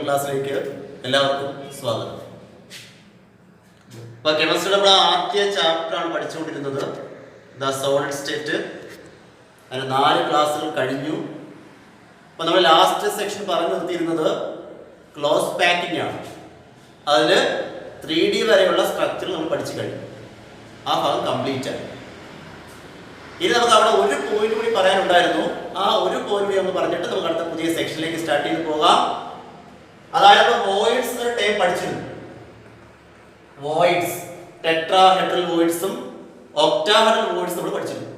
ക്ലാസ്സിലേക്ക് എല്ലാവർക്കും സ്വാഗതം. അപ്പോൾ കെമിസ്ട്രിയുടെ നമ്മൾ ആദ്യ ചാപ്റ്റർ ആണ് പഠിച്ചുകൊണ്ടിരുന്നത്, ദ സോളിഡ് സ്റ്റേറ്റ്. അതിന് 4 ക്ലാസ്സുകൾ കഴിഞ്ഞു. അപ്പോൾ നമ്മൾ ലാസ്റ്റ് സെക്ഷൻ പറഞ്ഞു നിർത്തിയിരുന്നത് ക്ലോസ് പാക്കിംഗ് ആണ്. അതിൽ 3D വരെയുള്ള സ്ട്രക്ചർ നമ്മൾ പഠിച്ചു കഴിഞ്ഞു. ആ ഭാഗം കംപ്ലീറ്റ് ആയി. ഇനി നമുക്ക് അവിടെ ഒരു പോയിന്റ് കൂടി പറയാനുണ്ടായിരുന്നു. ആ ഒരു പോയിന്റ് കൂടി നമ്മൾ പറഞ്ഞിട്ട് നമുക്ക് അടുത്ത പുതിയ സെക്ഷനിലേക്ക് സ്റ്റാർട്ട് ചെയ്ത് പോകാം. അതായത് വോയിഡ്സ് ഒരു ടൈം പഠിച്ചിരുന്നു. വോയിഡ്സ്, ടെട്രാഹെഡ്രൽ വോയിഡ്സും ഒക്ടാഹെഡ്രൽ വോയിഡ്സും നമ്മൾ പഠിച്ചിരുന്നു.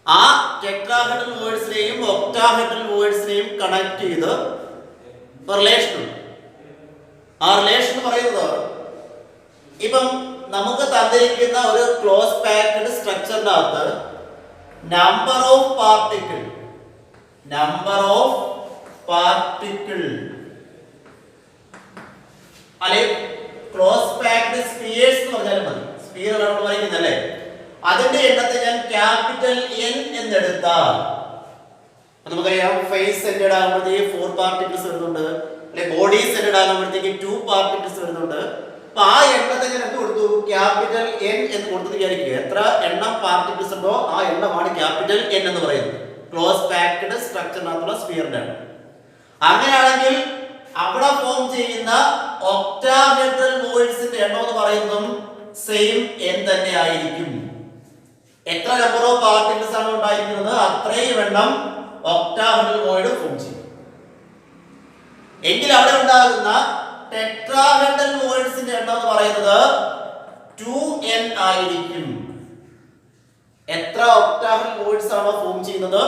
ആ ടെട്രാഹെഡ്രൽ വോയിഡ്സിനെയും ഒക്ടാഹെഡ്രൽ വോയിഡ്സിനെയും കണക്ട് ചെയ്ത് റിലേഷൻ ഉണ്ട്. ആ റിലേഷൻ എന്ന് പറയുന്നത്, ഇപ്പം നമുക്ക് തന്നിരിക്കുന്ന ഒരു ക്ലോസ് പാക്ഡ് സ്ട്രക്ചറിനകത്ത് നമ്പർ ഓഫ് പാർട്ടിക്കിൾ അല്ലെങ്കിൽ ക്ലോസ് പാക്ഡ് സ്ഫിയേഴ്സ് എന്ന് പറഞ്ഞാലും മതി. സ്ഫിയർ നമ്മൾ പറയുന്നല്ലേ, അതിന്റെ എണ്ണത്തെ ഞാൻ ക്യാപിറ്റൽ N എന്നെടുത്താൽ നമുക്കറിയാം ഫേസ് സെന്റേഡ് ആകുമ്പോഴത്തേക്ക് 4 പാർട്ടിക്കിൾസ് വരുന്നുണ്ട്, അല്ലെങ്കിൽ ബോഡി സെന്റേഡ് ആകുമ്പോഴത്തേക്ക് 2 പാർട്ടിക്കിൾസ് വരുന്നുണ്ട്. അപ്പൊ ആ എണ്ണത്തെ ഞാൻ എന്ത് കൊടുത്തു? ക്യാപിറ്റൽ N എന്ന് കൊടുത്തത് വിചാരിക്കുക. എത്ര എണ്ണം പാർട്ടിക്കിൾസ് ഉണ്ടോ ആ എണ്ണമാണ് ക്യാപിറ്റൽ N എന്ന് പറയുന്നത്. ക്ലോസ് പാക്ഡ് സ്ട്രക്ചറിനകത്തുള്ള സ്ഫിയറിന്റെ എണ്ണം. അങ്ങനെയാണെങ്കിൽ അവിടെ ഫോം ചെയ്യുന്ന ഒക്ടാഹെഡ്രൽ വോയിഡ്സിന്റെ എണ്ണം എന്ന് പറയുന്നതും സെയിം N തന്നെ ആയിരിക്കും. എത്ര നമ്പർ ഓഫ് പാർട്ടിക്കിൾസ് ആണ് ഉണ്ടായിരിക്കുന്നത് അത്രയും എണ്ണം ഒക്ടാഹെഡ്രൽ വോയിഡ് ഫോം ചെയ്യും. എങ്കിൽ അവിടെ ഉണ്ടാകുന്ന ടെട്രാഹെഡ്രൽ വോയിഡ്സിന്റെ എണ്ണം എന്ന് പറയുന്നത് 2n ആയിരിക്കും. എത്ര ഒക്ടാഹെഡ്രൽ വോയിഡ്സ് ആണോ ഫോം ചെയ്യുന്നത്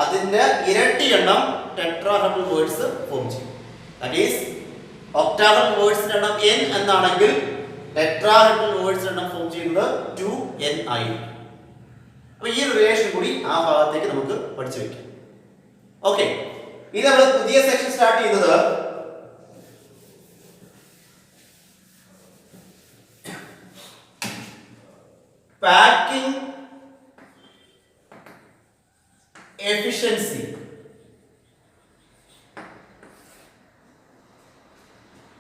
അതിന്റെ ഇരട്ടി എണ്ണം ടെട്രാഹെഡ്രൽ വോയിഡ്സ് ഫോം ചെയ്യും. ദാറ്റ് ഈസ് ഒക്ടാഹെഡ്രൽ വോയിഡ്സിന്റെ എണ്ണം n എന്നാണെങ്കിൽ ടെട്രാഹെഡ്രൽ വോയിഡ്സിന്റെ എണ്ണം ഫോം ചെയ്യുന്നത് 2n ആയിരിക്കും. അപ്പോൾ ഈ റിലേഷൻ കൂടി ആ ഭാഗത്തേക്ക് നമുക്ക് പഠിച്ചു വെക്കാം. ഓക്കെ, ഇനി നമ്മൾ പുതിയ സെക്ഷൻ സ്റ്റാർട്ട് ചെയ്യുന്നത് പാക്കിംഗ് എഫിഷ്യൻസി.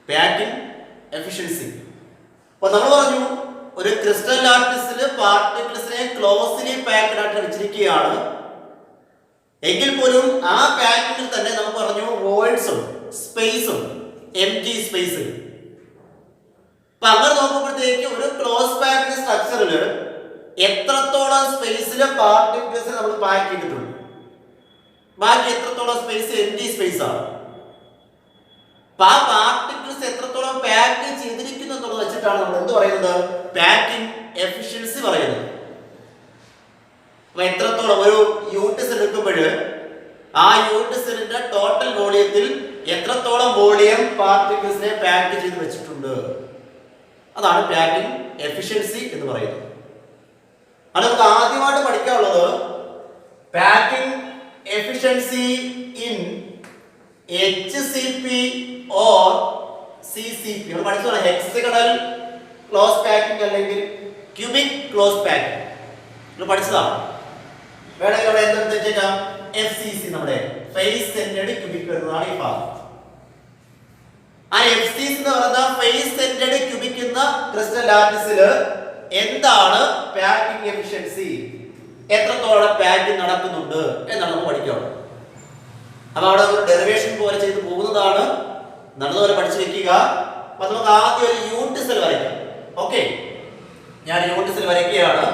Packing efficiency. അപ്പോൾ നമ്മൾ പറഞ്ഞു ഒരു ക്രിസ്റ്റൽ ലാറ്റിസിൽ പാർട്ടിക്കിൾസിനെ ക്ലോസ്ലി പാക്ഡ് ആയിട്ട് വെച്ചിരിക്കുകയാണ്. എങ്കിൽ പോലും ആ പാക്കിങ്ങിൽ തന്നെ നമുക്ക് പറഞ്ഞു വോയിഡ്സ് ഉണ്ട്, സ്പേസ് ഉണ്ട്, എംപ്റ്റി സ്പേസ്. അപ്പൊ അങ്ങനെ നോക്കുമ്പോഴത്തേക്ക് ഒരു ക്ലോസ് പാക്ഡ് സ്ട്രക്ചറിൽ എത്രത്തോളം സ്പേസിലെ പാർട്ടിക്കിൾസ് നമ്മൾ പാക്ക് ചെയ്തിട്ടുണ്ട്, ബാക്കി എത്രത്തോളം സ്പേസ് എംപ്റ്റി സ്പേസ് ആണ്. അപ്പൊ ആ പാർട്ടിക്കിൾസ് എത്രത്തോളം പാക്ക് ചെയ്തിരിക്കുന്നു എന്നുള്ളത് വെച്ചിട്ടാണ് നമ്മൾ എന്ത് പറയുന്നത്? പാക്കിംഗ് എഫിഷ്യൻസി പറയുന്നത്. അപ്പൊ എത്രത്തോളം ഒരു യൂണിറ്റ് സെൽ എടുക്കുമ്പോൾ ആ യൂണിറ്റ് സെല്ലിന്റെ ടോട്ടൽ വോളിയത്തിൽ എത്രത്തോളം വോളിയം പാർട്ടിക്കിൾസിനെ പാക്ക് ചെയ്ത് വെച്ചിട്ടുണ്ട്, അതാണ് പാക്കിംഗ് എഫിഷ്യൻസി എന്ന് പറയുന്നത്. അത് നമുക്ക് ആദ്യമായിട്ട് പഠിക്കാനുള്ളത് packing efficiency in HCP or CCP. നമ്മൾ പഠിച്ചതാണ് ഹെക്സഗണൽ ക്ലോസ് പാക്കിംഗ് അല്ലെങ്കിൽ ക്യൂബിക് ക്ലോസ് പാക്കിംഗ് നമ്മൾ പഠിച്ചതാണ്. വേണമെങ്കിൽ അവിടെ എന്തെന്ന് വെച്ചേക്കാം FCC, നമ്മുടെ ഫേസ് സെന്റേഡ് ക്യൂബിക് വരുന്നതാണ് ഈ ഭാഗം. ആ FCC എന്ന് പറയുന്ന ഫേസ് സെന്റേഡ് ക്യൂബിക് എന്ന ക്രിസ്റ്റൽ ലാറ്റിസിൽ എന്താണ് പാക്കിംഗ് എഫിഷ്യൻസി, എത്രത്തോളം പാക്കിംഗ് നടക്കുന്നുണ്ട് എന്നാണ് നമ്മൾ പഠിക്കുന്നത്. അപ്പൊ അവിടെ ഒരു ഡെറിവേഷൻ പോലെ ചെയ്ത് പോകുന്നതാണ്, നല്ലതുപോലെ പഠിച്ചു വെക്കുക. അപ്പൊ നമുക്ക് ആദ്യം ഒരു യൂണിറ്റ് സെൽ വരയ്ക്കാം. ഓക്കെ, ഞാൻ യൂണിറ്റ് സെൽ വരയ്ക്കുകയാണ്.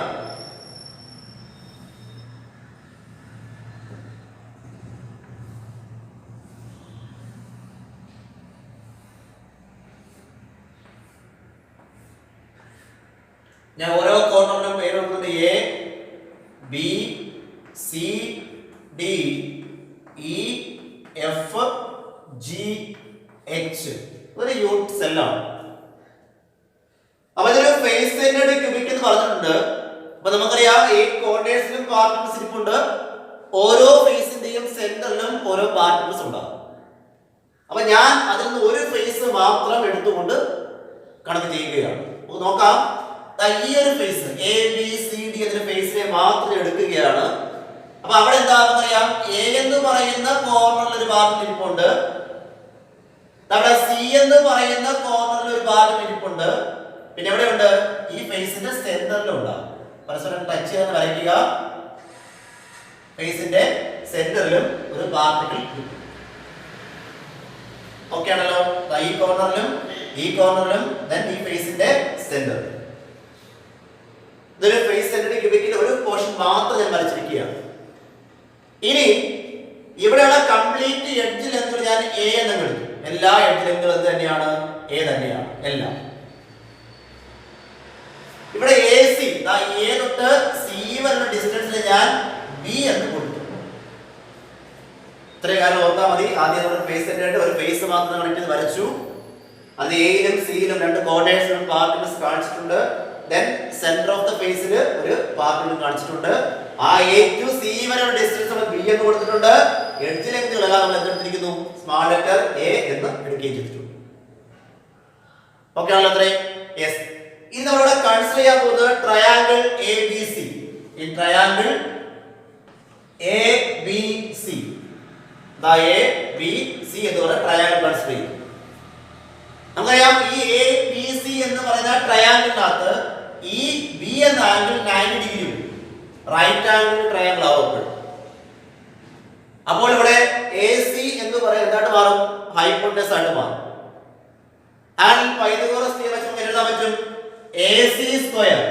ഞാൻ ഓരോ കോർണറിനും പേര് കൊടുക്കുന്നത് A, B, C, D, E, F, G, H. ഒരു യൂണിറ്റ് സെല്ലാണ്. അപ്പൊ ഇതൊരു ഫേസ് സെന്റേഡ് ക്യൂബിക് എന്ന് പറഞ്ഞിട്ടുണ്ട്. അപ്പൊ നമുക്കറിയാം ഈ കോർണേഴ്സിലും പാർട്ടിക്കിൾസ് ഇരിപ്പുണ്ട്. ഓരോ ഫേസിന്റെയും സെന്ററിലും ഓരോ പാർട്ടിക്കിൾസ് ഉണ്ടാകും. അപ്പൊ ഞാൻ അതിൽ നിന്ന് ഒരു ഫേസ് മാത്രം എടുത്തുകൊണ്ട് കണക്ക് ചെയ്യുകയാണ്. നോക്കാം, ഈ ഒരു ഫേസ് ABCD എന്ന ഫേസിനെ മാത്രം എടുക്കുകയാണ്. അപ്പൊ അവിടെ എന്താണെന്ന് അറിയാം, A എന്ന് പറയുന്ന കോർണറിൽ ഒരു ഭാഗം ഇരിപ്പുണ്ട്, നമ്മുടെ സി എന്ന് പറയുന്ന കോർണറിൽ ഒരു ഭാഗം ഇരിപ്പുണ്ട്. പിന്നെ എവിടെയുണ്ട്? ഈ ഫേസിന്റെ സെന്ററിലും ഉണ്ടാവും. പരസ്പരം ടച്ച് ചെയ്ത് വരയ്ക്കുക. ഫേസിന്റെ സെന്ററിലും ഒരു പാർട്ടിക്കിൾ കിട്ടും. ഓക്കെ ആണല്ലോ? ഈ കോർണറിലും ഈ കോർണറിലും ഈ ഫേസിന്റെ സെന്റർ. ഇതൊരു ഫേസ് സെന്ററിൽ ക്യൂബിക്കിന്റെ ഒരു പോർഷൻ മാത്രം ഞാൻ വരച്ചിരിക്കുകയാണ്. ഇനി ഇവിടെയുള്ള കംപ്ലീറ്റ് എഡ്ജ് ലെങ്ത് ഞാൻ എ എന്ന് വിളിക്കും. എല്ലാ എഡ്ജ് ലെങ്തുകളും എന്ത് തന്നെയാണ്? എ തന്നെയാണ് എല്ലാം. ഇവിടെ എ സി എ തൊട്ട് സി വരെയുള്ള ഡിസ്റ്റൻസിൽ ഞാൻ ബി എന്ന് കൊടുത്തു. ഇത്രയും കാര്യം ഓർത്താൽ മതി. ആദ്യം നമ്മൾ ഫേസ് സെന്ററായിട്ട് ഒരു ഫേസ് മാത്രം കണക്ട് ചെയ്ത് വരച്ചു. അത് എയിലും സിയിലും രണ്ട് കോർണേഴ്സിലും പാർട്ടിക്കിൾസ് കാണിച്ചിട്ടുണ്ട്. ദെൻ സെന്റർ ഓഫ് ദ ഫേസിൽ ഒരു പാർട്ടിക്കിൾ കാണിച്ചിട്ടുണ്ട്. ആ എ ടു സി വരെയുള്ള ഡിസ്റ്റൻസ് നമ്മൾ ബി എന്ന് കൊടുത്തിട്ടുണ്ട്. എഡ്ജ് ലെങ്തുകളെല്ലാം നമ്മൾ എന്തെടുത്തിരിക്കുന്നു? സ്മാൾ ലെറ്റർ എ എന്ന് എടുക്കുകയും ചെയ്തിട്ടുണ്ട്. ഓക്കെ ആണല്ലോ അത്രയും? യെസ്. ഇനി നമ്മളിവിടെ കൺസിഡർ ചെയ്യാൻ പോകുന്നത് ട്രയാങ്കിൾ എ ബി സി. ഈ triangle A B C A B C എന്ന് പറയുന്ന ട്രയാങ്കിൾ കൺസിഡർ ചെയ്യും. നമുക്കറിയാം ഈ എ ബി സി എന്ന് പറയുന്ന ട്രയാങ്കിളിനകത്ത് ഈ ബി എന്ന angle 90 degree right angle triangle ആവും. അപ്പോൾ ഇവിടെ എ സി എന്ന് പറയുന്നത് എന്തായിട്ട് മാറും? ഹൈപ്പോട്ടനസ് ആയിട്ട് മാറും. ആംഗിൾ പൈതഗോറസ് തിയറം വെച്ച് നമുക്ക് എഴുതാൻ പറ്റും. AC square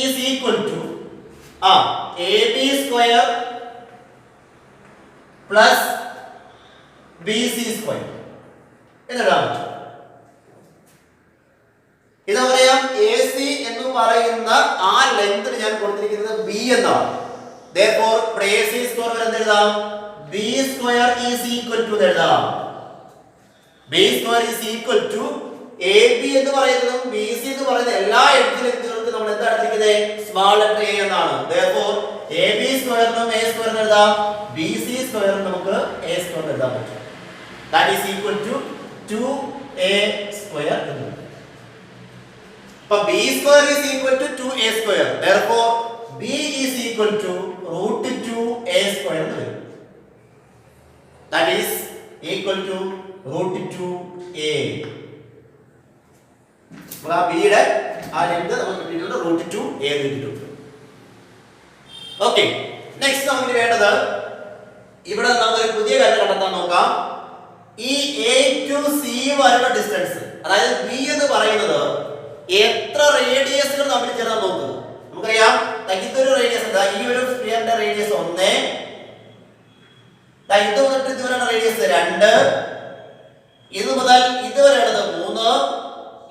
is equal to AB square plus BC square എന്നെഴുതാൻ പറ്റും. ഇത് നമുക്കറിയാം AC എന്ന് പറയുന്ന ആ ലെങ്ത് ഞാൻ കൊടുത്തിരിക്കുന്നത് B എന്നാണ്. therefore ഇവിടെ AC square വരെ എന്തെഴുതാം? B square is equal to എഴുതാം. B square is equal to A B എന്ന് പറയുന്നതും ബി സി എന്ന് പറയുന്ന എല്ലാ എഡ്ജ് ലെങ്തുകൾക്കും നമ്മൾ എന്താ എടുത്തിരിക്കുന്നത്? സ്മാൾ ലെറ്റർ എ എന്നാണ്. therefore എ ബി സ്ക്വയറിനും എ സ്ക്വയറിനും എഴുതാം. ബി സി സ്ക്വയറിനും നമുക്ക് എ സ്ക്വയർ എഴുതാൻ പറ്റും. that is equal to 2a square എന്ന്. അപ്പോൾ b square is equal to 2a square. therefore b is equal to √2a square എന്ന് വരും. that is equal to √2a. ആ ബിയുടെ ആ ലെങ്ത് നമുക്ക് കിട്ടിയിട്ടുണ്ട് √2a എന്ന് കിട്ടിയിട്ടുണ്ട്. ഓക്കെ, നെക്സ്റ്റ് നമുക്ക് വേണ്ടത് ഇവിടെ നമുക്ക് പുതിയ കാര്യം കണ്ടെത്താൻ നോക്കാം. ഈ എ ടു സി വരെയുള്ള ഡിസ്റ്റൻസ്, അതായത് ബി എന്ന് പറയുന്നത് എത്ര റേഡിയസുകൾ തമ്മിൽ ചേർന്ന് നോക്കുക. നമുക്കറിയാം ഇതൊരു റേഡിയസ് എന്താ? ഈ ഒരു സ്ഫിയറിന്റെ റേഡിയസ് 1, ഇത് മുതൽ ഇതുവരെയുള്ള റേഡിയസ് 2, ഇത് മുതൽ ഇതുവരെയുള്ളത് 3,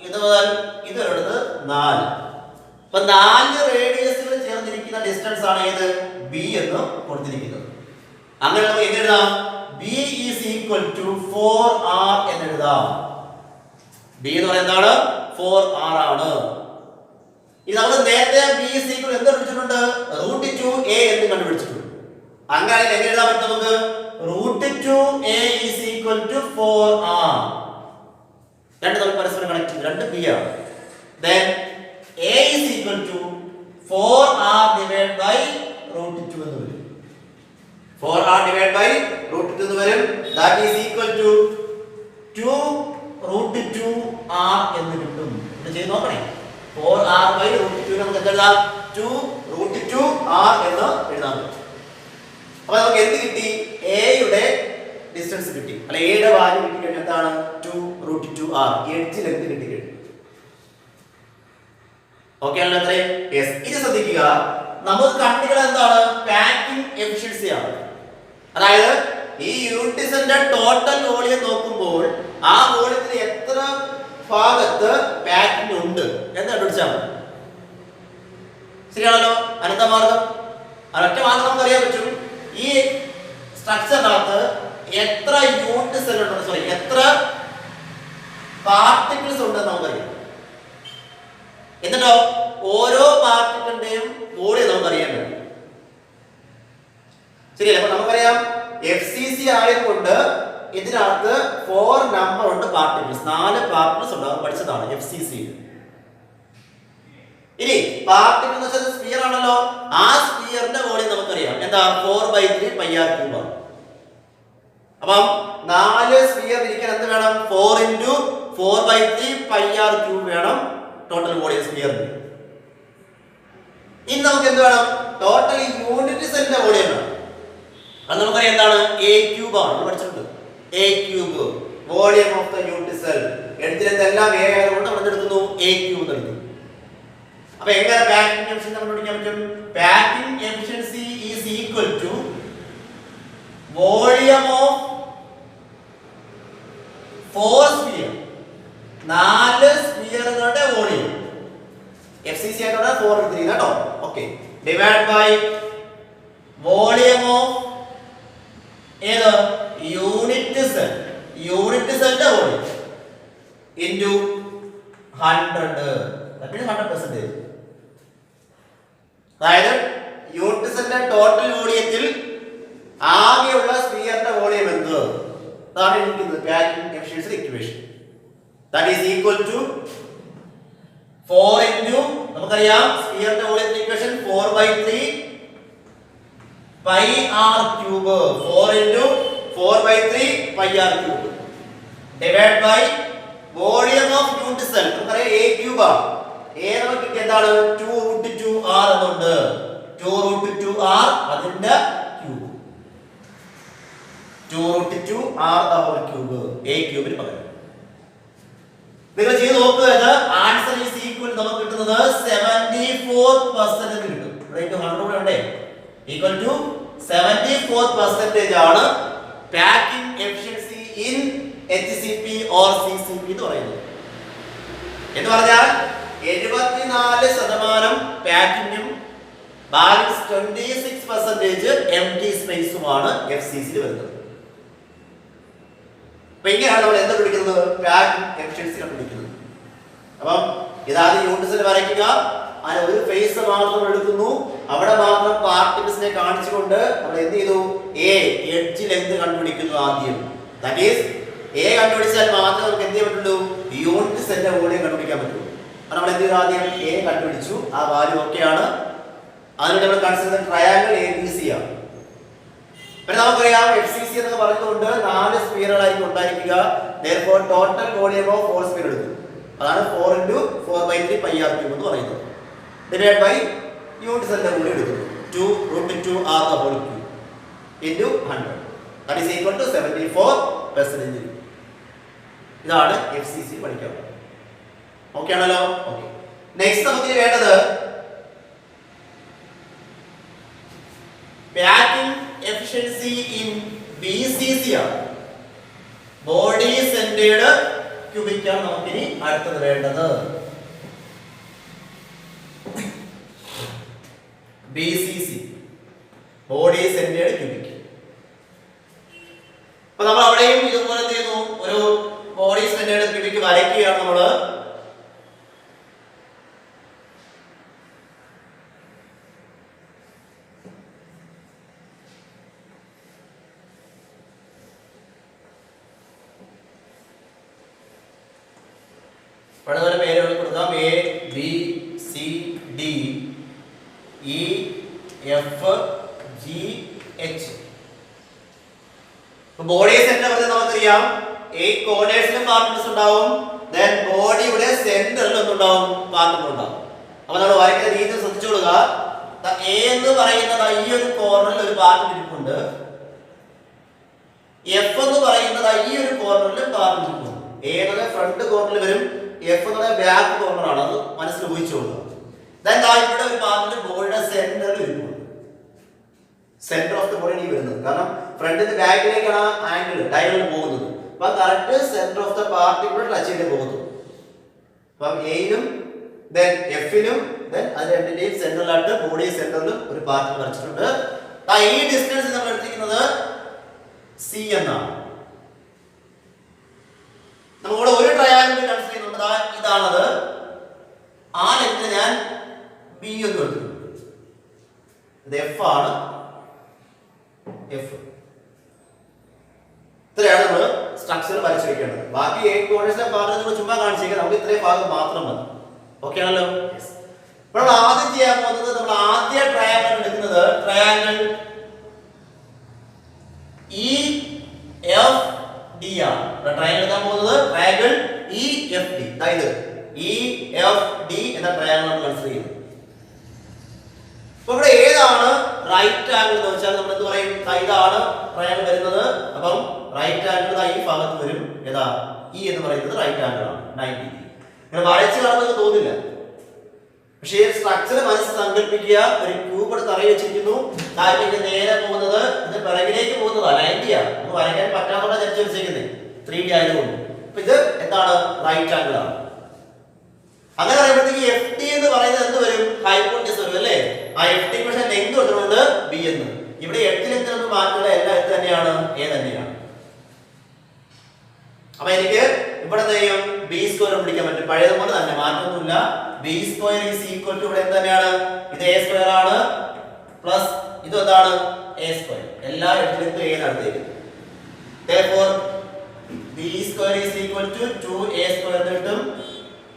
ഇത് മുതൽ ഇതുവരെയുള്ളത് 4. അപ്പൊ 4 റേഡിയസുകൾ ചേർന്നിരിക്കുന്ന ഡിസ്റ്റൻസ് ആണ് ഏത്? ബി എന്ന് കൊടുത്തിരിക്കുന്നത്. അങ്ങനെ നമുക്ക് എഴുതാം b is equal to 4r എന്ന് എഴുതാം. b എന്ന് പറയുന്നത് എന്താണ്? 4r ആണ്. ഇത് നമ്മൾ നേരത്തെ b is equal എന്ത് കണ്ടുപിടിച്ചിട്ടുണ്ട്? √2a എന്ന് കണ്ടുപിടിച്ചിട്ടുണ്ട്. അങ്ങനെ എങ്ങനെ എഴുതാൻ പറ്റും നമുക്ക്? √2a is equal to 4r. രണ്ട് തമ്മിൽ പരസ്പരം കണക്ട് ചെയ്ത് 2b ആണ്. then a is equal to 4r divided by √2 എന്ന് വരും. 4r divided by √2 എന്ന് വരും. that is equal to 2√2r എന്ന് കിട്ടും. ഇത് ചെയ്ത് നോക്കണേ. 4r by √2 നമുക്ക് എന്തെഴുതാം? 2√2r എന്ന് എഴുതാൻ പറ്റും. അപ്പോൾ നമുക്ക് എന്ത് കിട്ടി? a യുടെ ഡിസ്റ്റൻസ് കിട്ടി, അല്ല a യുടെ വാല്യൂ കിട്ടി കഴിഞ്ഞാൽ എന്താണ്? 2√2r എഡ്ജ് ലെങ്ത് കിട്ടി കഴിഞ്ഞു. ഓക്കേ അല്ലേ അത്രേ? യെസ്. ഇത് ശ്രദ്ധിക്കുക, നമുക്ക് കണ്ടുപിടിക്കുന്നത് എന്താണ്? പാക്കിംഗ് എഫിഷ്യൻസി ആണ്. അതായത് ഈ യൂണിറ്റിന്റെ ടോട്ടൽ വോളിയം നോക്കുമ്പോൾ ആ വോളിയത്തിൽ എത്ര ഭാഗത്ത് പാക്കിംഗ് ഉണ്ട് എന്ന് കണ്ടുപിടിച്ചാൽ മതി. ശരിയാണല്ലോ? അനന്ത മാർഗം, ഒറ്റ മാർഗം നമുക്ക് അറിയാൻ പറ്റും. ഈ സ്ട്രക്ചറിനകത്ത് എത്ര യൂണിറ്റ് സെൽ ഉണ്ട്, സോറി എത്ര പാർട്ടിക്കിൾസ് ഉണ്ടെന്ന് നമുക്കറിയാം. എന്നിട്ടോ ഓരോ പാർട്ടിക്കിളിന്റെയും വോളിയം നമുക്കറിയാൻ വേണം. ശരിയല്ലേ? അപ്പൊ നമുക്കറിയാം FCC ആയതുകൊണ്ട് ഇതിനകത്ത് 4 നമ്പർ ഉണ്ട് പാർട്ടിക്കിൾസ്, 4 പാർട്ടിക്കിൾസ് ഉണ്ടാവും. പഠിച്ചതാണ് FCC. ഇനി പാർട്ടിക്കിൾ എന്ന് വെച്ചാൽ സ്ഫിയർ ആണല്ലോ. ആ സ്ഫിയറിന്റെ വോളിയം നമുക്കറിയാം എന്താ? 4/3 πr³ ആണ്. അപ്പം 4 സ്ഫിയർ ഇരിക്കാൻ എന്ത് വേണം? 4 × 4/3 πr³ വേണം ടോട്ടൽ വോളിയം സ്ഫിയറിന്. ഇനി നമുക്ക് എന്ത് വേണം? ടോട്ടൽ യൂണിറ്റ് സെല്ലിന്റെ വോളിയം വേണം. അത് നമുക്കറിയാം എന്താണ്? a³ ആണ്. നമ്മൾ പഠിച്ചിട്ടുണ്ട്. a³ volume of the unit cell. എഴുത്തിലെല്ലാം a ആയതുകൊണ്ട് നമ്മൾ എടുക്കുന്നു a³ എന്ന് എടുക്കുന്നു. അപ്പൊ എങ്ങനെ പാക്കിംഗ് എഫിഷ്യൻസി നമ്മൾ കണ്ടുപിടിക്കാൻ പറ്റും? Packing efficiency is equal to volume of 4 sphere, 4 സ്ഫിയറുകളുടെ വോളിയം. FCC ആയിട്ടോടെ 4 എടുത്തിരിക്കുന്നത് കേട്ടോ. Okay, divide by volume of ഏത്? Unit cell. യൂണിറ്റ് സെല്ലിന്റെ വോളിയം ഇൻറ്റു 100. That means 100%. അതായത് യൂണിറ്റ് സെല്ലിന്റെ ടോട്ടൽ വോളിയത്തിൽ ആകെയുള്ള സ്ഫിയറിന്റെ വോളിയം എന്ത്? അതാണ് ഇരിക്കുന്നത് packing efficiency equation. That is equal to 4 into നമുക്കറിയാം സ്ഫിയറിന്റെ വോളിയത്തിന്റെ equation 4/3 πr³ 4 into 4/3 πr³ divide by volume of unit cell. നമുക്കറിയാം a³ ആണ്. a നമുക്ക് കിട്ടിയ എന്താണ്? 2√2r എന്നുണ്ട്. 2√2r അതിന്റെ ക്യൂബ്. 2√2r³ a³ പകരം നിങ്ങൾ ചെയ്ത് നോക്കുക. ആൻസർ ഈസ് ഈക്വൽ നമുക്ക് കിട്ടുന്നത് 74% കിട്ടും. ഇവിടെ 100 വേണ്ടേ? ഈക്വൽ ടു 74% ആണ് packing efficiency in HCP or CCP എന്ന് പറയുന്നത്. എന്ന് പറഞ്ഞാൽ 74% പാക്കിംഗും ബാലൻസ് 26% എംപ്റ്റി സ്പേസുമാണ് FCC യിൽ വരുന്നത്. അപ്പൊ ഇങ്ങനെയാണ് നമ്മൾ എന്താ വിളിക്കുന്നത്? പാക്കിംഗ് എഫിഷ്യൻസി കണ്ടുപിടിക്കുന്നത്. അപ്പം ഇതാദ്യം യൂണിറ്റ് സെൽ വരയ്ക്കുക. അതിന് ഒരു ഫേസ് മാത്രം എടുക്കുന്നു. അവിടെ മാത്രം പാർട്ടിക്കിൾസിനെ കാണിച്ചുകൊണ്ട് നമ്മൾ എന്ത് ചെയ്തു? എഡ്ജ് ലെങ്ത് കണ്ടുപിടിക്കുന്നു ആദ്യം. ദാറ്റ് ഈസ് a കണ്ടുപിടിച്ചാൽ മാത്രമേ നമുക്ക് എന്ത് ചെയ്യാൻ പറ്റുള്ളൂ? യൂണിറ്റ് സെല്ലിന്റെ വോളിയം കണ്ടുപിടിക്കാൻ പറ്റുള്ളൂ. അപ്പോൾ നമ്മൾ എന്ത് ചെയ്തു? ആദ്യം a കണ്ടുപിടിച്ചു. ആ വാല്യൂ ഓക്കെയാണ്. അതിനുവേണ്ടി നമ്മൾ കൺസിഡർ ട്രയാങ്കിൾ ABC ആണ്. പിന്നെ നമുക്കറിയാം FCC എന്ന് പറഞ്ഞുകൊണ്ട് 4 സ്ഫിയറുകളായിരിക്കും ഉണ്ടായിരിക്കുക. therefore total volume of 4 sphere എടുക്കും. അതാണ് 4 × 4/3 πr³ എന്ന് പറയുന്നത്. ഡിവൈഡ് ബൈ യൂണിറ്റ് സെല്ലിന്റെ വോളിയം എടുക്കുന്നു. 2√2r³ into 100. That is equal to 74%. ഇതാണ് FCC പഠിക്കാൻ. ഓക്കെ ആണല്ലോ? ഓക്കെ. നെക്സ്റ്റ് നമുക്ക് വേണ്ടത് പാക്കിംഗ് എഫിഷ്യൻസി ഇൻ BCC ആണ്. ബോഡി സെന്റേർഡ് ക്യൂബിക് ആണ് നമുക്കിനി അടുത്തത് വേണ്ടത്. BCC body centred cubic. അപ്പൊ നമ്മൾ അവിടെയും ഇതുപോലെ എന്ത് ചെയ്യുന്നു? ഒരു ബോഡി സെന്റേർഡ് ക്യൂബിക് വരയ്ക്കുകയാണ് നമ്മള്. പഴയ പേരുകൾ കൊടുക്കാം. ABCDEFGH. ബോഡി സെന്റർ നമുക്കറിയാം 8 കോർണേഴ്സിലും പാർട്ടിക്കിൾസ് ഉണ്ടാവും. ദെൻ ബോഡിയുടെ സെന്ററിൽ ഒന്നുണ്ടാവും, പാർട്ടിക്കിൾ ഉണ്ടാവും. അപ്പൊ നമ്മൾ വരയ്ക്കുന്ന രീതി ശ്രദ്ധിച്ചോളുക. A എന്ന് പറയുന്നത് ഈ ഒരു കോർണറിൽ ഒരു പാർട്ടിക്കിൾ ഇരിപ്പുണ്ട്. F എന്ന് പറയുന്നത് ഈ ഒരു കോർണറിൽ പാർട്ടിക്കിൾ ഇരിപ്പുണ്ട്. A എന്നത് ഫ്രണ്ട് കോർണറിൽ വരും, F എന്നത് ബാക്ക് കോർണർ ആണ്. അത് മനസ്സിൽ ഊഹിച്ചോളുക. ദെൻ ഇവിടെ ഒരു പാർട്ടിക്കിൾ ബോഡിയുടെ സെന്ററിൽ ഇരിപ്പുണ്ട്. സെന്റർ ഓഫ് ദി ബോഡി ഈ വരുന്നത്, കാരണം ഫ്രണ്ടിന്റെ ബാക്കിലേക്കാണ് ആംഗിൾ ഡയഗണൽ പോകുന്നത്. അപ്പൊ correct centre of the particle touch ചെയ്ത് പോകുന്നു. അപ്പം എയിലും ദെൻ എഫിലും ദെൻ അത് രണ്ടിന്റെയും സെന്ററിലായിട്ട് ബോഡി സെന്ററിലും ഒരു പാർട്ടിക്കിൾ വരച്ചിട്ടുണ്ട്. ഈ ഡിസ്റ്റൻസ് നമ്മൾ എടുത്തിരിക്കുന്നത് C എന്നാണ്. നമ്മളിവിടെ ഒരു ട്രയാങ്കിൾ കൺസിഡർ ചെയ്യുന്നുണ്ട്. ഇതാണത്. ആ ലെങ്ത് ഞാൻ B എന്ന് എടുത്തിട്ടുണ്ട്. ഇത് F ആണ്. F ഇത്രയാണ് നമ്മൾ സ്ട്രക്ചർ വരച്ചു വെക്കേണ്ടത്. ബാക്കി 8 കോർണേഴ്സിലെ ഭാഗം നമ്മൾ ചുമ്മാ കാണിച്ചേക്കാം. നമുക്ക് ഇത്രയും ഭാഗം മാത്രം മതി. ഓക്കെ ആണല്ലോ? ഇപ്പോൾ ആദ്യം ചെയ്യാൻ പോകുന്നത്, നമ്മൾ ആദ്യ ട്രയാങ്കിൾ എടുക്കുന്നത് ട്രയാങ്കിൾ EFGH ആണ്. ട്രയാങ്കിൾ എടുക്കാൻ പോകുന്നത് ട്രയാങ്കിൾ ഇ എഫ് ഡി. അതായത് ഇ എഫ് ഡി എന്ന ട്രയാങ്കിൾ നമ്മൾ കൺസിഡർ ചെയ്യുന്നു. അപ്പൊ ഇവിടെ ഏതാണ് റൈറ്റ് ആംഗിൾ എന്ന് വെച്ചാൽ നമ്മൾ എന്ത് പറയും? ഇതാണ് ട്രയാങ്കിൾ വരുന്നത്. അപ്പം റൈറ്റ് ആംഗിൾ ഈ ഭാഗത്ത് വരും. ഏതാ? ഇ എന്ന് പറയുന്നത് റൈറ്റ് ആംഗിൾ ആണ്, 90 ഡിഗ്രി. ഇങ്ങനെ വരച്ച് കാണുന്നത് തോന്നില്ല, പക്ഷേ സ്ട്രക്ചർ മനസ്സിൽ സങ്കല്പിക്കുക. ഒരു ക്യൂബ് ഇവിടെ തറയി വെച്ചിരിക്കുന്നു, താഴേക്ക് നേരെ പോകുന്നത് ഇത് പിറകിലേക്ക് പോകുന്നതാ, 90 ആണ്. നമുക്ക് വരയ്ക്കാൻ പറ്റാത്ത ചരിച്ചു വെച്ചിരിക്കുന്നത് 3D ആയതുകൊണ്ട്. അപ്പൊ ഇത് എന്താണ്? റൈറ്റ് ആംഗിൾ ആണ്. അങ്ങനെ പറയുമ്പോഴത്തേക്ക് എഫ് ടി എന്ന് പറയുന്നത് എന്ത് വരും? ഹൈപ്പോട്ടനസ് വരും അല്ലേ? ആ എഫ് ടി പക്ഷേ ലെങ്ത് കൊടുത്തിട്ടുണ്ട് ബി എന്ന്. ഇവിടെ എട്ട് ലെങ്ത് മാറ്റുള്ള എല്ലാം എന്ത് തന്നെയാണ്? എ തന്നെയാണ്. അപ്പൊ എനിക്ക് ഇവിടെ എന്ത് ചെയ്യും? ബി സ്ക്വയർ പിടിക്കാൻ പറ്റും. പഴയതുപോലെ തന്നെ മാറ്റമൊന്നുമില്ല. B square is equal to ഇവിടെ എന്ത് തന്നെയാണ്? ഇത് എ സ്ക്വയർ ആണ് പ്ലസ് ഇത് എന്താണ്? A square. എല്ലാ എട്ടിലും A നടത്തേക്ക്. therefore b square is equal to 2a square എന്ന് കിട്ടും.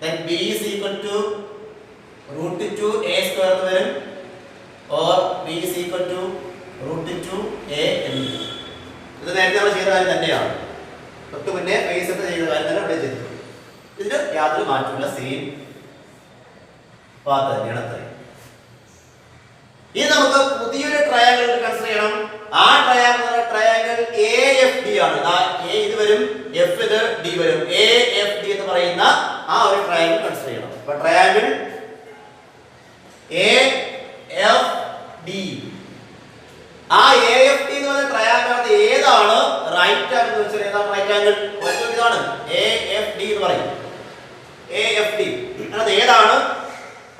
then b is equal to root 2a square എന്ന് വരും, or b is equal to root 2a എന്ന് വരും. ഇത് നേരത്തെ നമ്മൾ ചെയ്ത കാര്യം തന്നെയാണ്. തൊട്ട് മുന്നേ ബേസ് എന്ന് ചെയ്ത കാര്യം തന്നെ ഇവിടെ ചെയ്തു. ഇതിന് യാതൊരു മാറ്റമില്ല, സെയിം പാത്ത് തന്നെയാണ് അത്രയും. ഇനി നമുക്ക് പുതിയൊരു ട്രയാങ്കിൾ കൺസിഡർ ചെയ്യണം. ആ ട്രയാങ്കിൾ എ എഫ് ഡി ആണ്. എ ഇത് വരും, എഫ് ഇത് ഡി വരും. എ എഫ് ഡി എന്ന് പറയുന്ന ആ ഒരു ട്രയാങ്കിൾ കൺസിഡർ ചെയ്യണം. അപ്പൊ ട്രയാങ്കിൾ എ എഫ് ഡി, ആ എ എഫ് ഡി എന്ന് പറയുന്ന ട്രയാങ്കിൾ ഏതാണ് റൈറ്റ് ആംഗിൾ എന്ന് വെച്ചാൽ ഏതാണ് റൈറ്റ് ആംഗിൾ? ഇതാണ് എ എഫ് ഡി എന്ന് പറയും. എ എഫ് ഡി അത് ഏതാണ്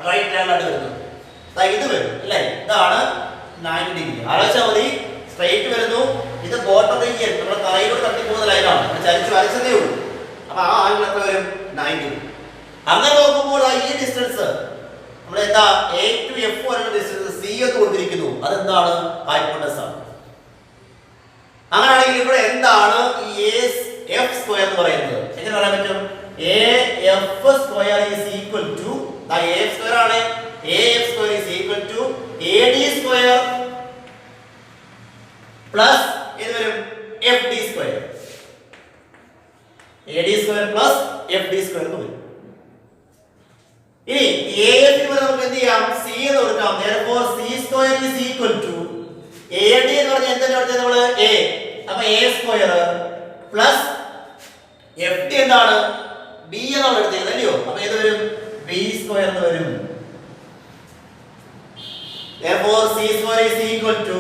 റൈറ്റ് ആംഗിൾ ആയിട്ട് വരുന്നത്? ഇത് വരും അല്ലേ? ഇതാണ് 90 ഡിഗ്രി. ആലോചിച്ചാൽ മതി. സ്ട്രൈറ്റ് വരുന്നു, ഇത് ബോട്ടം റീജിയൻ നമ്മുടെ തലയിലൂടെ തട്ടി പോകുന്ന ലൈനാണ്, ചരിച്ച് വരച്ചതേ ഉള്ളൂ. അപ്പൊ ആ ആംഗിൾ എത്ര വരും? 90. അങ്ങനെ നോക്കുമ്പോൾ ഈ ഡിസ്റ്റൻസ് നമ്മൾ എന്താ എ ടു എഫ് വരെയുള്ള ഡിസ്റ്റൻസ് സി എന്ന് കൊടുത്തിരിക്കുന്നു. അതെന്താണ്? ഹൈപ്പോട്ടനസ് ആണ്. അങ്ങനെയാണെങ്കിൽ ഇവിടെ എന്താണ് ഈ എഫ് സ്ക്വയർ എന്ന് പറയുന്നത്? എങ്ങനെ പറയാൻ പറ്റും? A F square is equal to A F square ആണ്. AF square is equal to AD square plus ഇത് വരും FD square. AD square plus FD square എന്ന് വരും. ഇനി AF ന് നമുക്ക് എന്ത് ചെയ്യാം? C എന്ന് കൊടുക്കാം. therefore C square is equal to AD എന്ന് പറഞ്ഞാൽ എന്താണ് എടുത്തത് നമ്മൾ? A. അപ്പോൾ A square plus FD എന്താണ്? B എന്നാണ് എടുത്തത് അല്ലയോ? അപ്പോൾ ഇത് വരും B square എന്ന് വരും. therefore c square is equal to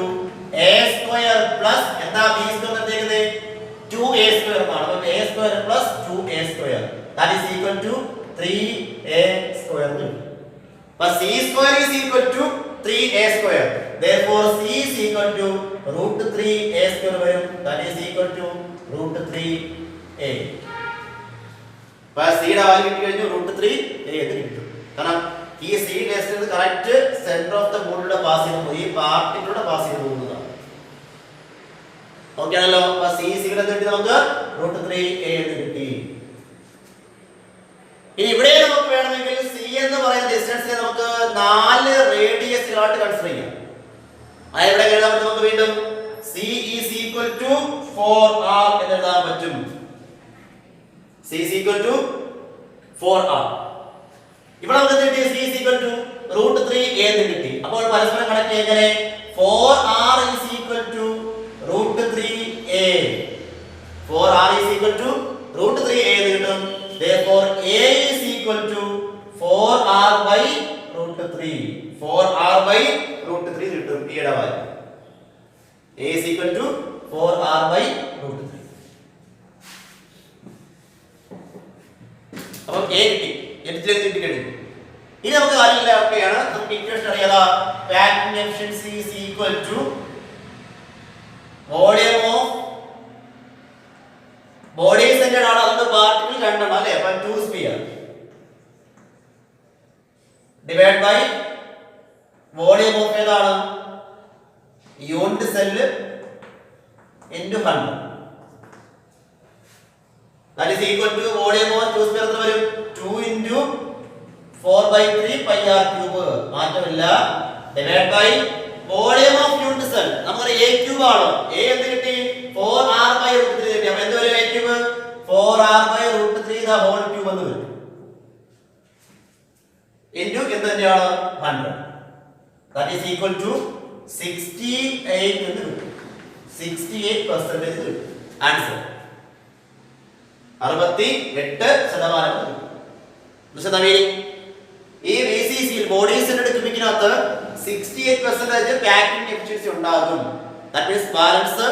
a square plus എന്താ b square എടുത്തേക്കുന്നത്? 2a square ആണ്. അപ്പോൾ a square plus 2a square that is equal to 3a square. അപ്പോൾ c square is equal to 3a square. therefore c is equal to root 3a square വരും. that is equal to root 3a. അപ്പോൾ c യുടെ value കിട്ടി കഴിഞ്ഞു, root 3a എന്ന് കിട്ടും. കാരണം ഈ C distance correct centre of the ബോഡിയുടെ പാസ് ചെയ്ത് പോകും, ഈ പാർട്ടിക്കൂടെ പാസ് ചെയ്ത് പോകുന്നതാണ്. ഓക്കേ ആണല്ലോ? അപ്പോൾ സി സിയുടെ കിട്ടി നമുക്ക് റൂട്ട് 3a എന്ന് കിട്ടി. ഇനി ഇവിടെ നമുക്ക് വേണമെങ്കിൽ സി എന്ന് പറയുന്ന ഡിസ്റ്റൻസിനെ നമുക്ക് 4 റേഡിയസുകളായിട്ട് കൺസിഡർ ചെയ്യാം. അത് എവിടെ എഴുതാൻ പറ്റും? നമുക്ക് വീണ്ടും c is equal to 4r എന്ന് എഴുതാൻ പറ്റും. c is equal to 4r. ഇവിടെ നമുക്ക് കിട്ടി c is equal to root 3a എന്ന് കിട്ടി. അപ്പോൾ പരസ്പരം കണക്ട് എങ്ങനെ? 4r is equal to root 3a. 4r is equal to root 3a എന്ന് കിട്ടും. therefore a is equal to 4r by root 3. 4r by root 3 കിട്ടും a യുടെ value. a is equal to 4r by root 3. അപ്പോൾ a കിട്ടി. ഇനി നമുക്ക് കാര്യമില്ല. ഓക്കെയാണ്, നമുക്ക് ഇക്വേഷൻ അറിയാതാ. Vacuum efficiency is equal to volume of body centred ആണ്, അതുകൊണ്ട് പാർട്ടിക്കിൾ രണ്ടെണ്ണം അല്ലേ? അപ്പോൾ 2 sphere divide by volume of ഏതാണ്? Unit cell into 100. that is equal to volume of 2 sphere എത്ര വരും? 2 into 4/3 pi r cube. മാറ്റമില്ല. Divide by volume of unit cell. നമുക്ക് a ക്യൂബ് ആണ്. a എന്ത് കിട്ടി? 4r by root 3 കിട്ടി. അപ്പോൾ എന്ത് വരും? a cube 4r/√3 the whole cube എന്ന് വരും. ഇൻറ്റു എന്ത് തന്നെയാണ് 100. That is equal to 68 എന്ന് കിട്ടും. 68% കിട്ടും. ആൻസർ 68%. ഈ VCC ബോഡീസിന്റെ ക്യൂബിക്കിനകത്ത് 68% പാക്കിംഗ് എഫിഷ്യൻസി ഉണ്ടാകും. ദാറ്റ് മീൻസ് ബാലൻസ്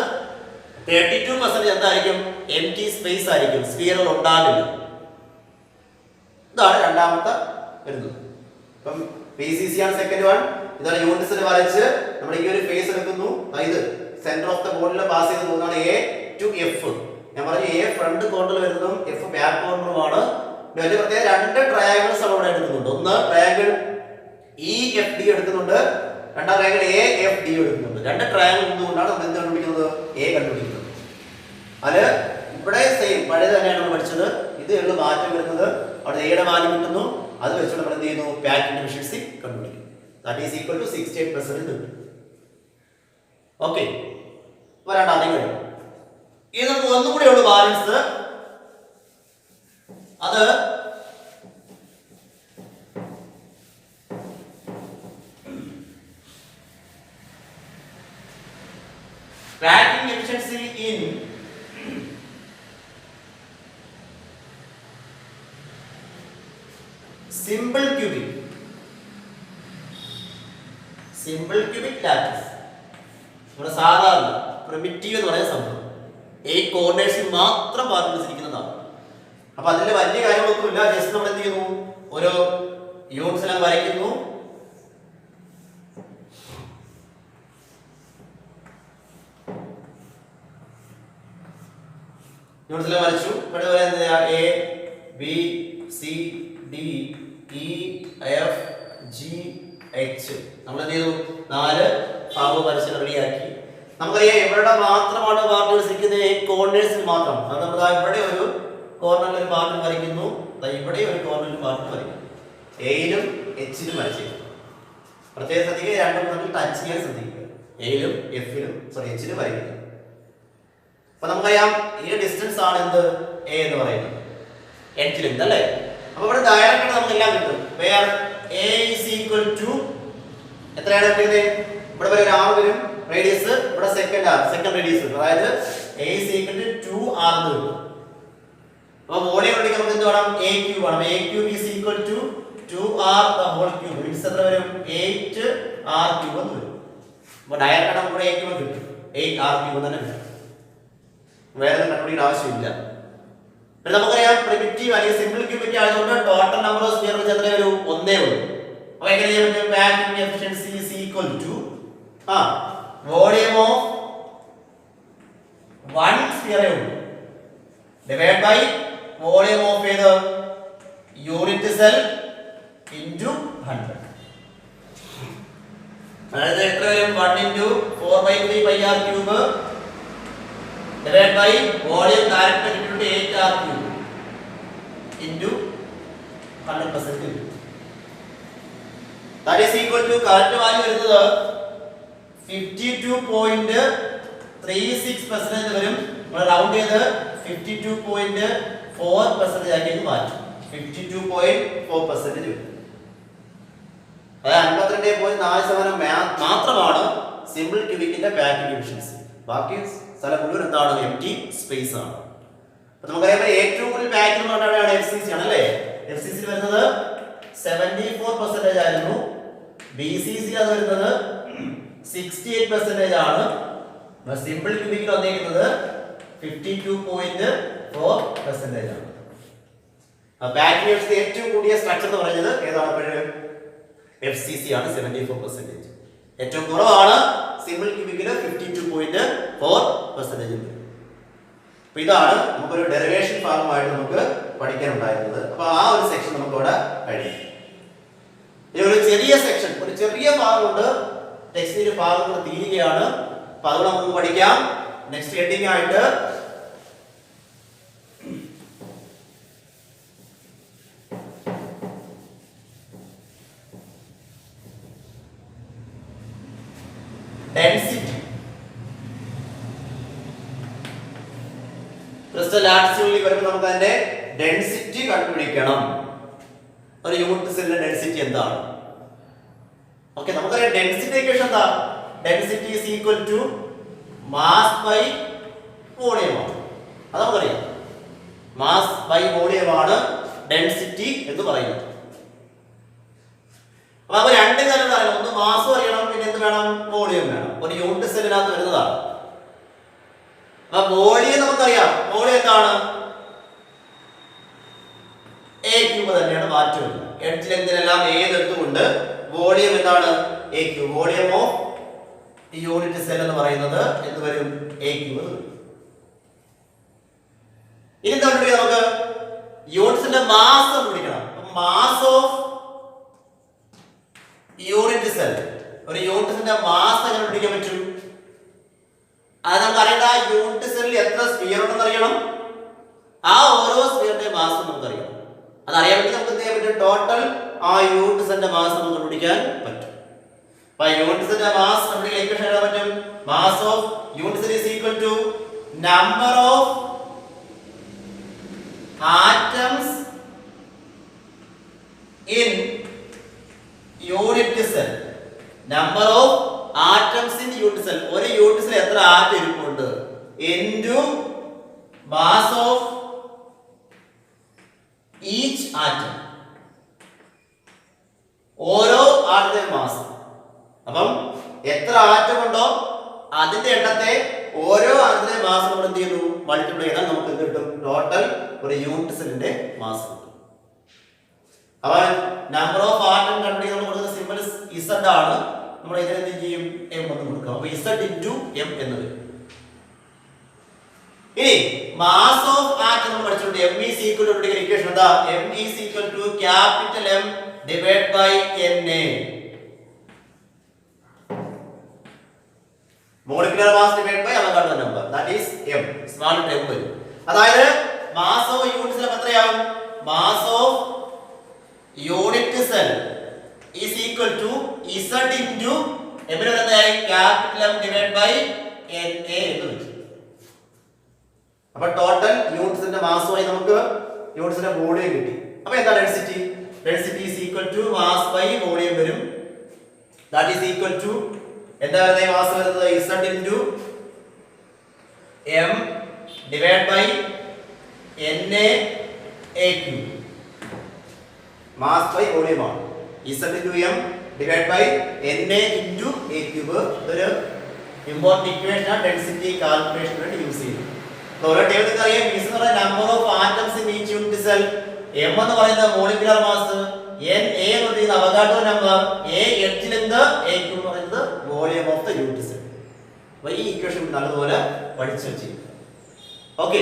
32% എന്തായിരിക്കും? എംപ്റ്റി സ്പേസ് ആയിരിക്കും, സ്ഫിയറുകൾ ഉണ്ടാകില്ല. ഇതാണ് രണ്ടാമത്തെ വരുന്നത്. അപ്പം VCC ആണ് സെക്കൻഡ് വൺ. ഇതാണ് യൂണിറ്റ്സിൽ വരച്ച് നമ്മൾ ഈ ഒരു ഫേസ് എടുക്കുന്നു. ഇത് സെന്റർ ഓഫ് ദ ബോർഡിൽ പാസ് ചെയ്ത് പോകുന്നതാണ് A to F. ഞാൻ പറഞ്ഞു A ഫ്രണ്ട് കോർണറിൽ വരുന്നതും F ബാക്ക് കോർണറുമാണ്. ഇതിന്റെ പ്രത്യേകം രണ്ട് ട്രയാങ്കിൾസ് നമ്മൾ ഇവിടെ എടുക്കുന്നുണ്ട്. ഒന്ന് ട്രയാങ്കിൾ EFD എടുക്കുന്നുണ്ട്, രണ്ടാം ട്രയാങ്കിൾ AFD എടുക്കുന്നുണ്ട്. രണ്ട് ട്രയാങ്കിൾ നിന്നുകൊണ്ടാണ് നമ്മൾ എന്ത് കണ്ടുപിടിക്കുന്നത്? A കണ്ടുപിടിക്കുന്നത്. അത് ഇവിടെ സെയിം പഴയത് തന്നെയാണ് നമ്മൾ പഠിച്ചത്. ഇത് ഉള്ള മാറ്റം വരുന്നത് അവിടെ എയുടെ വാല്യൂ കിട്ടുന്നു. അത് വെച്ചുകൊണ്ട് നമ്മൾ എന്ത് ചെയ്യുന്നു? പാക്കിംഗ് എഫിഷ്യൻസി കണ്ടുപിടിക്കുന്നു. ദാറ്റ് ഈസ് ഈക്വൽ ടു 68% കിട്ടും. ഓക്കെ, രണ്ടാമത്തെ കഴിയും. ഇത് നമുക്ക് ഒന്നും കൂടെ ഉള്ളു ബാലൻസ്. അത് packing efficiency in simple cubic lattice. നമ്മുടെ സാധാരണ പ്രിമിറ്റീവ് എന്ന് പറയുന്ന സംഭവം ഈ കോർഡിനേഷൻ മാത്രം പാർട്ടിസിപ്പിക്കുന്നതാണ്. അപ്പൊ അതിൽ വലിയ കാര്യങ്ങളൊന്നുമില്ല. ജസ്റ്റ് നമ്മൾ എന്ത് ചെയ്യുന്നു? ഓരോ യൂണിറ്റ്സ് എല്ലാം വരയ്ക്കുന്നു. യൂണിറ്റ്സ് എല്ലാം വരച്ചു. ഇവിടെ A B C D E F G H നമ്മൾ എന്ത് ചെയ്തു? 4 ഭാഗം വരച്ച് റെഡിയാക്കി. നമുക്കറിയാം എവിടെ മാത്രമാണ് പാർട്ടുകൾ ഇരിക്കുന്നത്? കോർണേഴ്സിൽ മാത്രം. അത് നമ്മൾ ഇവിടെ ഒരു കോർണറിൽ ഒരു പാർട്ട് വരയ്ക്കുന്നു, ഇവിടെ ഒരു കോർണറിൽ പാർട്ട് വരയ്ക്കുന്നു. എയിലും എച്ചിലും വരച്ചിരിക്കുന്നു. പ്രത്യേകം ശ്രദ്ധിക്കുക, രണ്ടും തമ്മിൽ ടച്ച് ചെയ്യാൻ ശ്രദ്ധിക്കുക. എയിലും എച്ചിലും വരയ്ക്കുന്നു. അപ്പൊ നമുക്കറിയാം ഈ ഡിസ്റ്റൻസ് ആണ് എന്ത്? എ എന്ന് പറയുന്നത് എഡ്ജിൽ അല്ലേ. അപ്പൊ ഇവിടെ ഡയറക്റ്റ് നമുക്ക് എല്ലാം കിട്ടും. Where A is equal to എത്രയാണ് കിട്ടിയത്? ഇവിടെ വരെ ഒരു R വരും റേഡിയസ്, ഇവിടെ സെക്കൻഡ് റേഡിയസ് കിട്ടും. അതായത് A is equal to 2R എന്ന് കിട്ടും. അപ്പോൾ വോളിയം കണ്ടെത്താൻ നമുക്ക് എന്ത് വേണം? A cube വേണം. A cube is equal to 2R the whole cube. Means എത്ര വരും? 8R cube എന്ന് വരും. അപ്പോൾ ഡയറക്റ്റ് നമുക്ക് A cube കിട്ടും. 8R cube തന്നെ കിട്ടും. വേറെ കണ്ടുപിടിക്കേണ്ട ആവശ്യമില്ല. പിന്നെ നമുക്കറിയാം പ്രിമിറ്റീവ് അല്ലെങ്കിൽ സിമ്പിൾ ക്യൂബിക് ആയതുകൊണ്ട് ടോട്ടൽ നമ്പർ ഓഫ് സ്ഫിയർ വെച്ച് എത്രയേ വരൂ? ഒന്നേ ഉള്ളൂ. അപ്പോൾ എങ്ങനെ ചെയ്യാൻ പറ്റും? Packing efficiency is equal to volume of one സ്ഫിയറേ ഉള്ളൂ ഡിവൈഡ് ബൈ വോളിയം ഓഫ് ഏത് യൂണിറ്റ് സെൽ ഇൻറ്റു 100. അതായത് എത്ര വരും? 1 × 4/3 πr cube divided by volume character into 8R cube into 100%. That is equal to correct value വരുന്നത് 52.36% വരും. നമ്മൾ round ചെയ്ത് 52.4% ആക്കി മാറ്റും. 52.4% വരും. അതായത് 52.4% മാത്രമാണ് സിമ്പിൾ ക്യൂബിക്കിന്റെ പാക്കിംഗ് എഫിഷ്യൻസി. ബാക്കി സ്ഥലം മുഴുവൻ എന്താണ്? എംപ്റ്റി സ്പേസ് ആണ്. അപ്പൊ നമുക്കറിയാം ഏറ്റവും കൂടുതൽ പാക്കിംഗ് പറഞ്ഞാൽ FCC ആണല്ലേ. FCC വരുന്നത് 74% ആയിരുന്നു. BCC അത് വരുന്നത് 68% ആണ്. സിമ്പിൾ ക്യൂബിക്കിൽ വന്നിരിക്കുന്നത് 52.4% ആണ്. പാക്കിംഗ് എഫിഷ്യൻസി ഏറ്റവും കൂടിയ സ്ട്രക്ചർ എന്ന് പറയുന്നത് ഏതാണ്? FCC ആണ് 74%. ഏറ്റവും കുറവാണ് സിമ്പിൾ ക്യൂബിക്കിന് 52.4%. അപ്പൊ ഇതാണ് നമുക്കൊരു ഡെറിവേഷൻ ഭാഗമായിട്ട് നമുക്ക് പഠിക്കാനുണ്ടായിരുന്നത്. അപ്പൊ ആ ഒരു സെക്ഷൻ നമുക്കിവിടെ കഴിയും. ഇനി ഒരു ചെറിയ സെക്ഷൻ, ഒരു ചെറിയ ഭാഗം കൊണ്ട് ടെക്സ്റ്റിന്റെ ഭാഗങ്ങൾ തീരുകയാണ്. അപ്പൊ അതുകൂടെ നമുക്ക് പഠിക്കാം. നെക്സ്റ്റ് ഹെഡിങ് ആയിട്ട് ഡെൻസിറ്റി. ക്രിസ്റ്റൽ ലാറ്റിസിനുള്ളിൽ വരുമ്പോൾ നമുക്ക് അതിന്റെ ഡെൻസിറ്റി കണ്ടുപിടിക്കണം. ഒരു യൂണിറ്റ് സെല്ലിന്റെ ഡെൻസിറ്റി എന്താണ്? ഓക്കെ, നമുക്കറിയാം ഡെൻസിറ്റി ഇക്വേഷൻ എന്താ? Density is equal to mass by volume ആണ്. അത് നമുക്കറിയാം. മാസ് ബൈ വോളിയം ആണ് ഡെൻസിറ്റി എന്ന് പറയുന്നത്. അപ്പൊ നമുക്ക് രണ്ട് കാര്യം അറിയണം. ഒന്ന് മാസും അറിയണം, പിന്നെ എന്ത് വേണം? വോളിയം വേണം. ഒരു യൂണിറ്റ് സെല്ലിനകത്ത് വരുന്നതാണ്. അപ്പൊ വോളിയം നമുക്കറിയാം. വോളിയം എന്താണ്? എ ക്യൂബ് തന്നെയാണ്, മാറ്റമില്ല. എഡ്ജ് ലെങ്തിനെല്ലാം ഏതെടുത്തുകൊണ്ട് വോളിയം എന്താണ്? A cube. Volume of unit cell എന്ന് പറയുന്നത് എന്ത് വരും? A cube. ഇനി കണ്ടുപിടിക്കാം നമുക്ക് യൂണിറ്റ്സിന്റെ മാസ് കണ്ടുപിടിക്കണം. മാസ് ഓഫ് യൂണിറ്റ് സെൽ, ഒരു യൂണിറ്റിന്റെ മാസ് എങ്ങനെ കണ്ടുപിടിക്കാൻ പറ്റും? അത് നമുക്ക് അറിയേണ്ട. യൂണിറ്റ് സെല്ലിൽ എത്ര സ്ഫിയർ ഉണ്ടെന്ന് അറിയണം. ആ ഓരോ സ്ഫിയറിന്റെ മാസ് നമുക്കറിയാം. അതറിയാൻ വേണ്ടി നമുക്ക് എന്ത് ചെയ്യാൻ പറ്റും? ടോട്ടൽ ആ യൂണിറ്റ് സെല്ലിന്റെ മാസ് നമുക്ക് കണ്ടുപിടിക്കാൻ പറ്റും. അപ്പൊ യൂണിറ്റ് സെല്ലിന്റെ മാസ് കണ്ടുപിടിക്കാൻ ഇക്വേഷൻ എഴുതാൻ പറ്റും. Mass of unit cell is equal to number of atoms in unit cell. Number of atoms in unit cell. ഒരു യൂണിറ്റ് സെൽ എത്ര ആറ്റം ഇരിപ്പുണ്ട് into mass of each atom. ഓരോ ആറ്റത്തിന്റെ മാസ്. അപ്പം എത്ര ആറ്റം ഉണ്ടോ അതിന്റെ എണ്ണത്തെ ഓരോ ആറ്റത്തിന്റെ മാസ് നമ്മൾ എന്ത് ചെയ്യുന്നു? മൾട്ടിപ്ലൈ ചെയ്താൽ നമുക്ക് എന്ത് കിട്ടും? ടോട്ടൽ ഒരു യൂണിറ്റ് സെല്ലിന്റെ മാസ് കിട്ടും. അപ്പൊ നമ്പർ ഓഫ് ആറ്റം കണ്ടുപിടിക്കാൻ നമ്മൾ കൊടുക്കുന്ന സിമ്പിൾ ഇസഡ് ആണ്. നമ്മൾ ഇതിനെ എന്ത് ചെയ്യും? എം എന്ന് കൊടുക്കാം. അപ്പൊ ഇസഡ് ഇൻറ്റു എം എന്ന് വരും. ഇനി മാസ് ഓഫ് ആറ്റം നമ്മൾ പഠിച്ചിട്ടുണ്ട്. M is equal to equation എന്താ? M is equal to capital M divide by N A. Molecular mass divide by Avogadro number, that is m. Small m വരും. അതായത് mass of unit cell എത്രയാവും? Mass of unit cell is equal to z into m ന് എന്തായി? Capital M divide by n a എന്ന് വരും. അപ്പോൾ total unit സെല്ലിന്റെ മാസുമായി നമുക്ക് യൂണിറ്റ് സെല്ലിന്റെ വോളിയം കിട്ടി. അപ്പോൾ എന്താ density? Density is equal to mass by volume വരും. ദാറ്റ് ഈസ് ഈക്വൽ ടു എന്താ വരുന്നത്? മാസ് വരുന്നത് z into m divide by na a cube. Mass by volume ആണ്. z into m divide by na into a cube. ഇതൊരു important equation ആണ് density calculation വേണ്ടി use ചെയ്യുന്നത്. ഓരോ ടേബിൾ അറിയാം. മീൻസ് എന്ന് പറയുന്നത് number of atoms in each unit cell, m എന്ന് പറയുന്നത് മോളിക്കുലർ മാസ്, n a എന്ന് പറയുന്നത് Avogadro number, a edge length, a cube എന്ന് പറയുന്നത് volume of the unit cell. അപ്പോൾ ഈ ഇക്വേഷൻ നല്ലതുപോലെ പഠിച്ചു വെച്ചിരിക്കും. ഓക്കെ.